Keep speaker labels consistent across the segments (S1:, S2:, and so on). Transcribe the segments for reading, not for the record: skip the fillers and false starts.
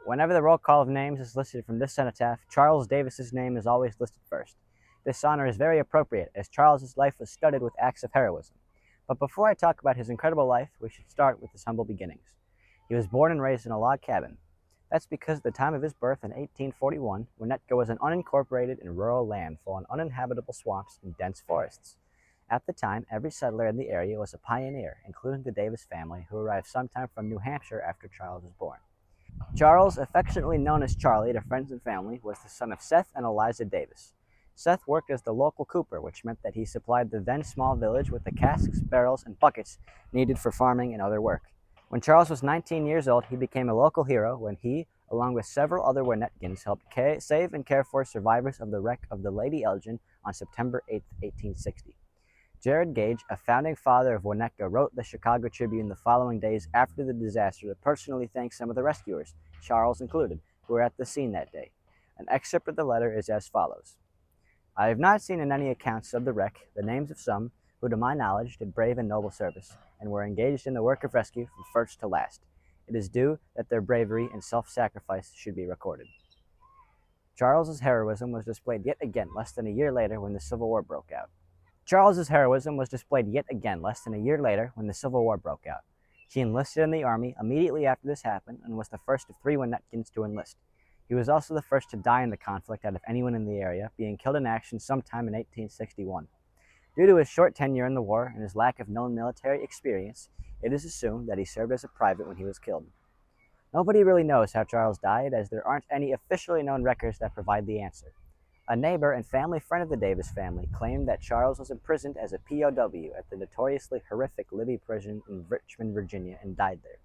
S1: Whenever the roll call of names is listed from this cenotaph, Charles Davis's name is always listed first. This honor is very appropriate, as Charles's life was studded with acts of heroism. But before I talk about his incredible life, we should start with his humble beginnings. He was born and raised in a log cabin. That's because at the time of his birth in 1841, Winnetka was an unincorporated and rural land full of uninhabitable swamps and dense forests. At the time, every settler in the area was a pioneer, including the Davis family, who arrived sometime from New Hampshire after Charles was born. Charles, affectionately known as Charlie to friends and family, was the son of Seth and Eliza Davis. Seth worked as the local cooper, which meant that he supplied the then small village with the casks, barrels, and buckets needed for farming and other work. When Charles was 19 years old, he became a local hero when he, along with several other Winnetkins, helped save and care for survivors of the wreck of the Lady Elgin on September 8, 1860. Jared Gage, a founding father of Winnetka, wrote the Chicago Tribune the following days after the disaster to personally thank some of the rescuers, Charles included, who were at the scene that day. An excerpt of the letter is as follows. I have not seen in any accounts of the wreck the names of some who, to my knowledge, did brave and noble service, and were engaged in the work of rescue from first to last. It is due that their bravery and self-sacrifice should be recorded. Charles's heroism was displayed yet again less than a year later when the Civil War broke out. Charles's heroism was displayed yet again less than a year later when the Civil War broke out. He enlisted in the Army immediately after this happened and was the first of 3 Winnetkins to enlist. He was also the first to die in the conflict out of anyone in the area, being killed in action sometime in 1861. Due to his short tenure in the war and his lack of known military experience, it is assumed that he served as a private when he was killed. Nobody really knows how Charles died, as there aren't any officially known records that provide the answer. A neighbor and family friend of the Davis family claimed that Charles was imprisoned as a POW at the notoriously horrific Libby prison in Richmond, Virginia, and died there.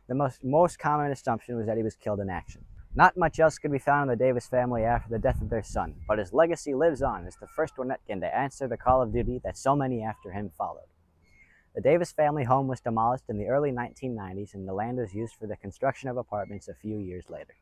S1: The most common assumption was that he was killed in action. Not much else could be found on the Davis family after the death of their son, but his legacy lives on as the first Winnetkin to answer the call of duty that so many after him followed. The Davis family home was demolished in the early 1990s, and the land was used for the construction of apartments a few years later.